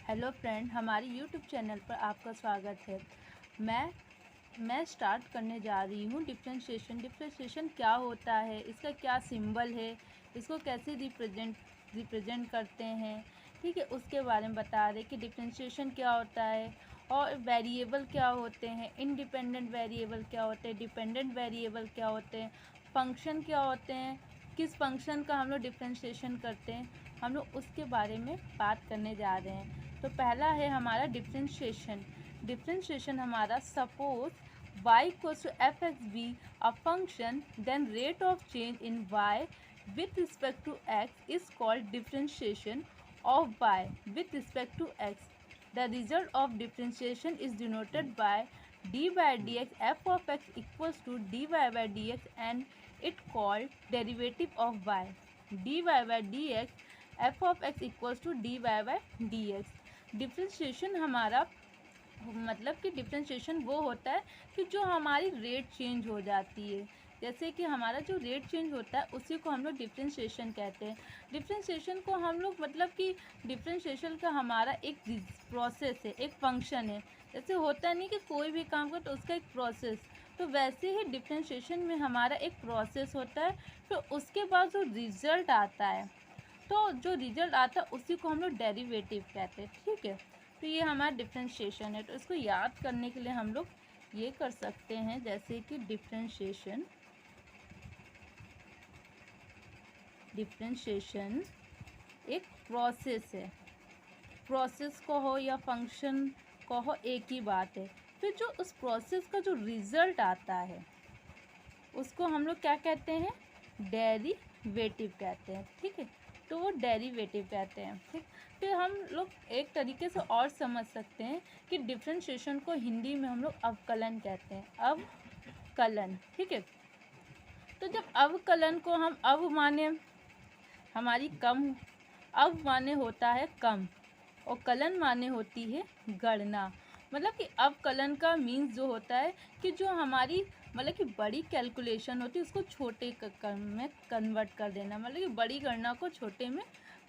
Hello friend, हमारे YouTube channel पर आपका स्वागत है। मैं स्टार्ट करने जा रही हूँ डिफरेंशिएशन क्या होता है, इसका क्या सिंबल है, इसको कैसे रिप्रेजेंट करते हैं। ठीक है, उसके बारे में बता रहे कि डिफरेंशिएशन क्या होता है और वेरिएबल क्या होते हैं, इंडिपेंडेंट वेरिएबल क्या होते हैं, डिपेंडेंट वेरिएबल क्या होते हैं, फंक्शन क्या होते हैं, किस फंक्शन का हम लोग डिफरेंशिएशन करते हैं, हम लोग उसके बारे में बात करने जा रहे हैं। तो पहला है हमारा डिफरेंशिएशन हमारा suppose y equals to f x be a function then rate of change in y with respect to x is called differentiation of y with respect to x. The result of differentiation is denoted by dy by dx f of x equals to dy by dx and it called derivative of y. dy by dx f of x equals to dy by dx. Differentiation हमारा मतलब कि differentiation वो होता है कि जो हमारी rate change हो जाती है। जैसे कि हमारा जो रेट चेंज होता है उसी को हम लोग डिफ्रेंशिएशन कहते हैं। डिफ्रेंशिएशन को हम लोग मतलब कि डिफ्रेंशिएशन का हमारा एक प्रोसेस है, एक फंक्शन है। जैसे होता नहीं कि कोई भी काम कर तो उसका एक प्रोसेस, तो वैसे ही डिफ्रेंशिएशन में हमारा एक प्रोसेस होता है। फिर उसके बाद जो रिजल्ट आता है, तो जो रिजल्ट आता है उसी को हम लोग डेरिवेटिव कहते हैं। ठीक है, तो ये हमारा डिफरेंशिएशन है। तो इसको याद करने के लिए हम लोग ये कर सकते हैं, जैसे कि डिफरेंशिएशन एक प्रोसेस है। प्रोसेस को हो या फंक्शन को हो, एक ही बात है। फिर जो उस प्रोसेस का जो रिजल्ट आता है उसको हम लोग क्या कहते हैं, डेरिवेटिव कहते हैं। ठीक है, तो वो डेरिवेटिव कहते हैं। ठीक, फिर हम लोग एक तरीके से और समझ सकते हैं कि डिफरेंशिएशन को हिंदी में हम लोग अवकलन कहते हैं, अवकलन। ठीक है, तो जब अवकलन को हम माने हमारी कम, माने होता है कम और कलन माने होती है गणना। मतलब कि अवकलन का मीन्स जो होता है कि जो हमारी मतलब कि बड़ी कैलकुलेशन होती है उसको छोटे में कन्वर्ट कर देना, मतलब कि बड़ी गणना को छोटे में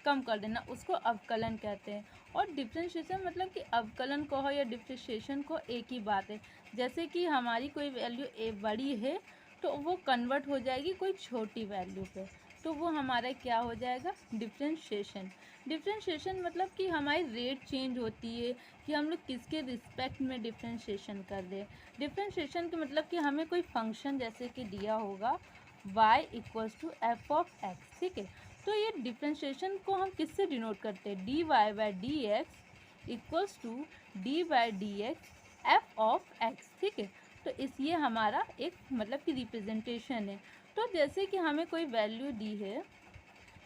कम कर देना, उसको अवकलन कहते हैं। और डिफरेंशिएशन मतलब कि अवकलन को हो या डिफरेंशिएशन को एक ही बात है। जैसे कि हमारी कोई वैल्यू बड़ी है तो वो कन्वर्ट हो जाएगी कोई छोटी वैल्यू पे, तो वो हमारा क्या हो जाएगा, डिफरेंशिएशन। डिफरेंशिएशन मतलब कि हमारी रेट चेंज होती है कि हम लोग किसके रिस्पेक्ट में डिफरेंशिएशन कर दें। डिफरेंशिएशन के मतलब कि हमें कोई फंक्शन जैसे कि दिया होगा y equals to f of x. ठीक है, तो ये डिफरेंशिएशन को हम किससे डिनोट करते हैं, dy by d x equals to d by d x f of x. ठीक है, तो इस ये हमारा एक मतलब कि रिप्रेजेंटेशन है। तो जैसे कि हमें कोई वैल्यू दी है,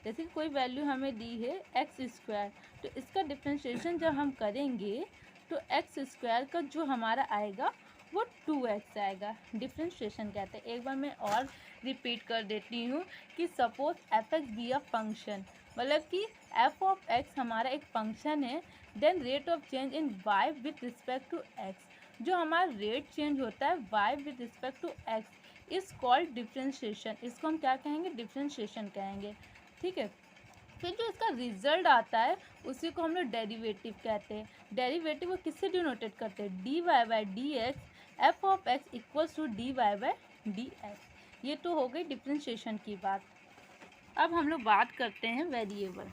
जैसे कि कोई वैल्यू हमें दी है एक्स स्क्वायर, तो इसका डिफरेंशिएशन जब हम करेंगे तो एक्स स्क्वायर का जो हमारा आएगा वो 2x आएगा। डिफरेंशिएशन कहते हैं। एक बार मैं और रिपीट कर देती हूँ कि suppose f x be a function, मतलब कि एफ ऑफ एक्स हमारा एक फंक्शन है, then rate of change in y with respect to x, जो हमारा रेट चेंज होता है y with respect to x is called differentiation. इसको हम क्या कहेंगे, डिफरेंशिएशन कहेंगे। ठीक है, फिर जो इसका रिजल्ट आता है उसी को हम लोग डेरिवेटिव कहते हैं। डेरिवेटिव को किससे डिनोटेड करते हैं, d y by d x f of x equals to d y by d x. ये तो हो गई डिफरेंशिएशन की बात। अब हम लोग बात करते हैं वेरिएबल।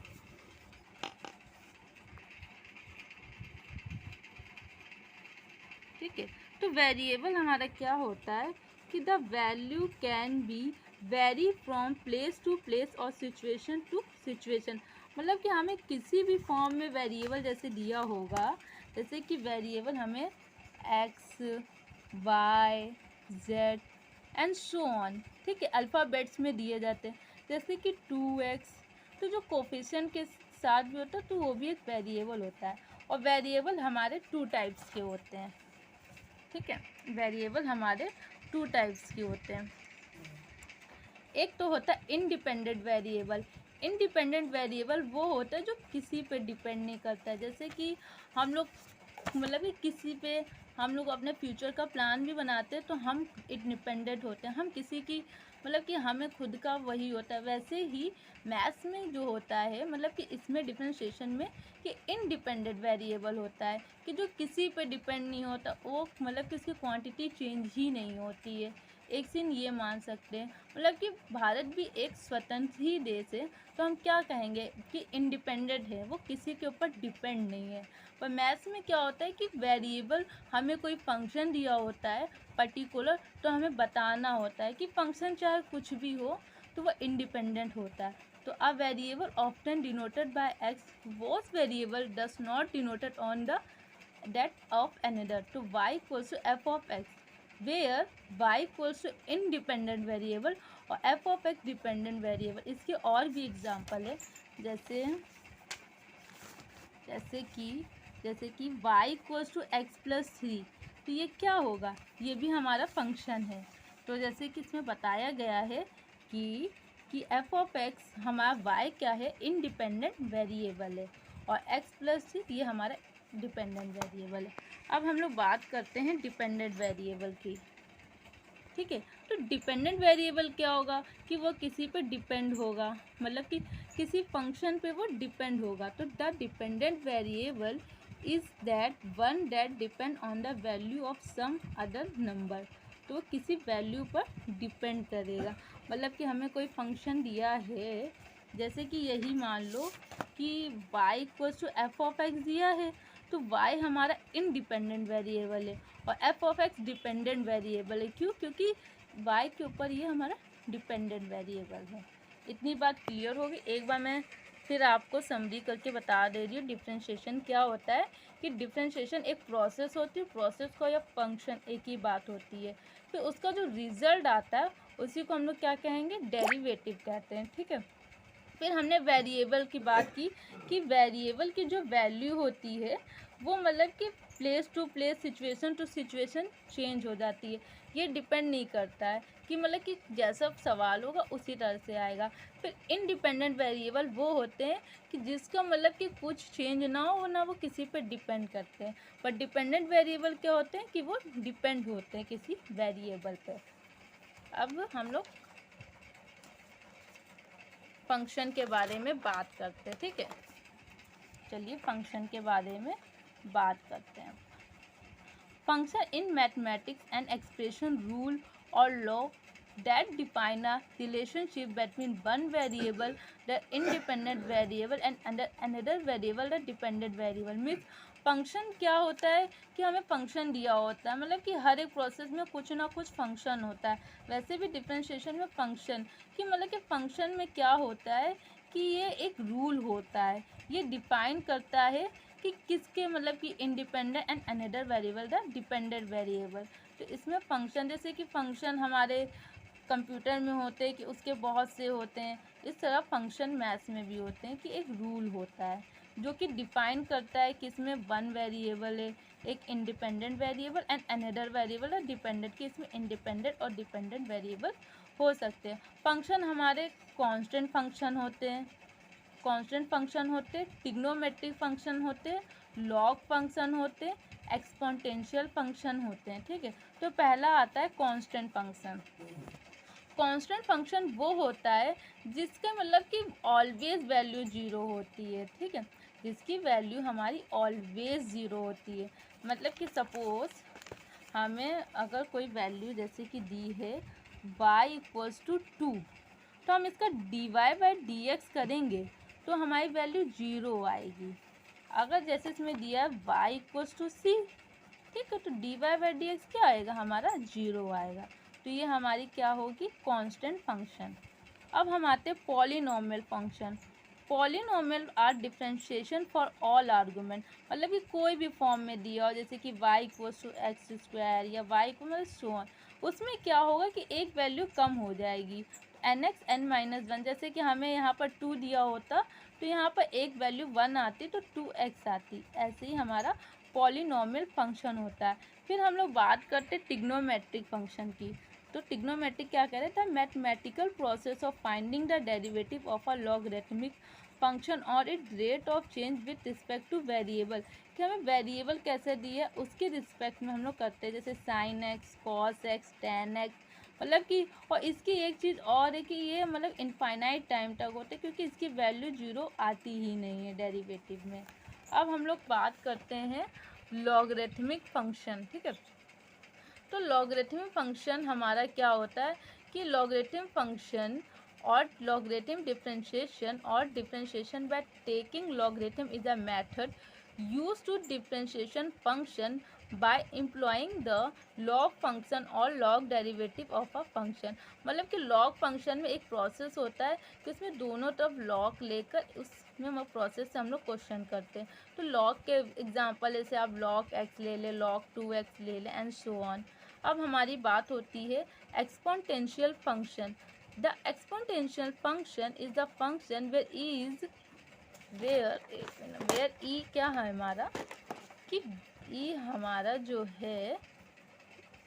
ठीक है, तो वेरिएबल हमारा क्या होता है कि the value can be vary from place to place और सिचुएशन टू सिचुएशन। मतलब कि हमें किसी भी फॉर्म में वेरिएबल जैसे दिया होगा, जैसे कि वेरिएबल हमें x y z and so on, ठीक है, अल्फ़ाबेट्स में दिए जाते हैं। जैसे कि 2x, तो जो कोफिशिएंट के साथ भी होता है तो वो भी एक वेरिएबल होता है। और वेरिएबल हमारे 2 टाइप्स के होते हैं। ठीक है, वेरिएबल हमारे 2 टाइप्स के होते हैं। एक तो होता है इंडिपेंडेंट वेरिएबल। इंडिपेंडेंट वेरिएबल वो होता है जो किसी पे डिपेंड नहीं करता है। जैसे कि हम लोग मतलब कि किसी पे हम लोग अपने फ्यूचर का प्लान भी बनाते हैं तो हम इंडिपेंडेंट होते हैं, हम किसी की मतलब कि हमें खुद का वही होता है। वैसे ही मैथ्स में जो होता है, मतलब कि इसमें डिफरेंशिएशन में कि इनडिपेंडेंट वेरिएबल होता है, कि जो किसी पे डिपेंड नहीं होता, वो मतलब कि उसकी क्वांटिटी चेंज ही नहीं होती है। एक सीन ये मान सकते हैं, मतलब कि भारत भी एक स्वतंत्र ही देश है, तो हम क्या कहेंगे कि इंडिपेंडेंट है, वो किसी के ऊपर डिपेंड नहीं है। पर मैथ्स में क्या होता है कि वेरिएबल, हमें कोई फंक्शन दिया होता है पर्टिकुलर, तो हमें बताना होता है कि फंक्शन चाहे कुछ भी हो तो वह इंडिपेंडेंट होता है। तो a variable often denoted by x, was variable does not denoted on the that of another, to y equals to f of x, where y equals to independent variable और f of x dependent variable। इसके और भी example है, जैसे जैसे कि y equals to x plus three, तो ये क्या होगा, ये भी हमारा फंक्शन है। तो जैसे कि इसमें बताया गया है कि f ऑफ एक्स हमारा y क्या है, इंडिपेंडेंट वेरिएबल है, और x प्लस थ्री ये हमारा डिपेंडेंट वेरिएबल है। अब हम लोग बात करते हैं डिपेंडेंट वेरिएबल की। ठीक है, तो डिपेंडेंट वेरिएबल क्या होगा कि वो किसी पे डिपेंड होगा, मतलब कि किसी फंक्शन पे वो डिपेंड होगा। तो the dependent variable is that one that depend on the value of some other number. तो वो किसी वैल्यू पर डिपेंड करेगा, मतलब कि हमें कोई फंक्शन दिया है, जैसे कि यही मान लो कि y equals to f of x दिया है, तो y हमारा इंडिपेंडेंट वेरिएबल है और f of x dependent variable है। क्यों? क्योंकि y के ऊपर ये हमारा डिपेंडेंट वेरिएबल है। इतनी बात क्लियर होगी। एक बार मैं फिर आपको समरी करके बता दे रही हूँ डिफ्रेंशिएशन क्या होता है। कि डिफ्रेंशिएशन एक प्रोसेस होती है, प्रोसेस को या फंक्शन एक ही बात होती है। फिर उसका जो रिजल्ट आता है उसी को हम लोग क्या कहेंगे, डेरिवेटिव कहते हैं। ठीक है, फिर हमने वेरिएबल की बात की कि वेरिएबल की जो वैल्यू होती है वो मतलब कि place to place, situation to situation change हो जाती है। ये डिपेंड नहीं करता है कि मतलब कि जैसा सवाल होगा उसी तरह से आएगा। फिर इनडिपेंडेंट वेरिएबल वो होते हैं कि जिसका मतलब कि कुछ चेंज ना हो, ना वो किसी पे डिपेंड करते हैं। पर डिपेंडेंट वेरिएबल क्या होते हैं कि वो डिपेंड होते हैं किसी वेरिएबल पर। अब हम लोग फंक्शन के बारे में बात करते हैं। ठीक है, चलिए फंक्शन के बारे में बात करते हैं। Function in mathematics and expression rule और law that define a relationship between one variable, the independent variable, and another variable, the dependent variable। Means function क्या होता है कि हमें फंक्शन दिया होता है, मतलब कि हर एक प्रोसेस में कुछ ना कुछ फंक्शन होता है। वैसे भी डिफरेंशिएशन में फंक्शन कि मतलब कि फंक्शन में क्या होता है कि ये एक रूल होता है, ये डिफाइन करता है कि किसके मतलब कि independent and another variable the dependent variable. तो इसमें फंक्शन, जैसे कि फंक्शन हमारे कंप्यूटर में होते हैं कि उसके बहुत से होते हैं, इस तरह फंक्शन मैथ्स में भी होते हैं कि एक रूल होता है जो कि डिफाइन करता है कि इसमें वन वेरिएबल है, एक independent variable and another variable है डिपेंडेंट, कि इसमें इंडिपेंडेंट और डिपेंडेंट वेरिएबल हो सकते हैं। फंक्शन हमारे कांस्टेंट फंक्शन होते हैं, ट्रिग्नोमेट्रिक फंक्शन होते हैं, लॉग फंक्शन होते हैं, एक्सपोनेंशियल फंक्शन होते हैं। ठीक है, तो पहला आता है कांस्टेंट फंक्शन। कांस्टेंट फंक्शन वो होता है जिसका मतलब कि ऑलवेज वैल्यू ज़ीरो होती है। ठीक है, जिसकी वैल्यू हमारी ऑलवेज ज़ीरो होती है। मतलब कि सपोज हमें अगर कोई वैल्यू जैसे कि दी है y इक्वल्स टू 2, तो हम इसका dy बाई डी करेंगे तो हमारी वैल्यू ज़ीरो आएगी। अगर जैसे इसमें दिया है y इक्वल्स टू c, ठीक है, तो dy बाई डी क्या आएगा, हमारा ज़ीरो आएगा। तो ये हमारी क्या होगी, कांस्टेंट फंक्शन। अब हम आते हैं polynomial function. Polynomial are differentiation for all argument, मतलब कि कोई भी फॉर्म में दिया हो, जैसे कि y equals to x square या y इक्वल सो ऑन, उसमें क्या होगा कि एक वैल्यू कम हो जाएगी, nx n-1। जैसे कि हमें यहाँ पर 2 दिया होता तो यहाँ पर एक वैल्यू 1 आती तो 2x आती, ऐसे ही हमारा पॉलिनोमियल फंक्शन होता है। फिर हम लोग बात करते हैं ट्रिग्नोमेट्रिक फंक्शन की। तो ट्रिग्नोमेट्रिक क्या कह रहे थे, mathematical process of finding the derivative of a logarithmic function और it rate of change with respect to variable, कि हमें वेरिएबल कैसे दी है उसके रिस्पेक्ट में हम लोग करते हैं, जैसे sine x, cos x, ten x, मतलब कि और इसकी एक चीज़ और है कि ये मतलब इनफाइनाइट टाइम तक होते हैं, क्योंकि इसकी वैल्यू जीरो आती ही नहीं है डेरिवेटिव में। अब हम लोग बात करते हैं लॉगरिथमिक फंक्शन, ठीक है। तो लॉगरिथमिक फंक्शन हमारा क्या होता है कि लॉगरिथम फंक्शन और logarithm differentiation by taking logarithm is a method use to differentiation function by employing the log function और log derivative of a function. मतलब कि लॉग फंक्शन में एक प्रोसेस होता है कि उसमें दोनों तरफ लॉग लेकर उसमें हम प्रोसेस से हम लोग क्वेश्चन करते हैं। तो लॉग के एग्जांपल जैसे आप log x ले लें, log 2x ले लें एंड सो ऑन। अब हमारी बात होती है exponential function. The exponential function is the function where E क्या है हमारा कि ई हमारा जो है,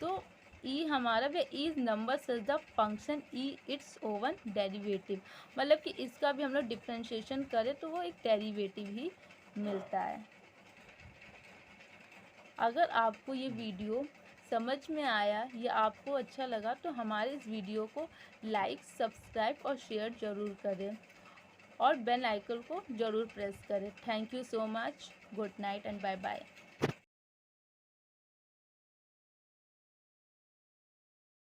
तो ई हमारा way is number such the function E it's oven derivative. मतलब कि इसका भी हम लोग डिफ्रेंशिएशन करें तो वो एक डेरिवेटिव ही मिलता है। अगर आपको ये वीडियो समझ में आया या आपको अच्छा लगा तो हमारे इस वीडियो को लाइक, सब्सक्राइब और शेयर ज़रूर करें और बेल आइकन को ज़रूर प्रेस करें। Thank you so much. Good night and bye bye.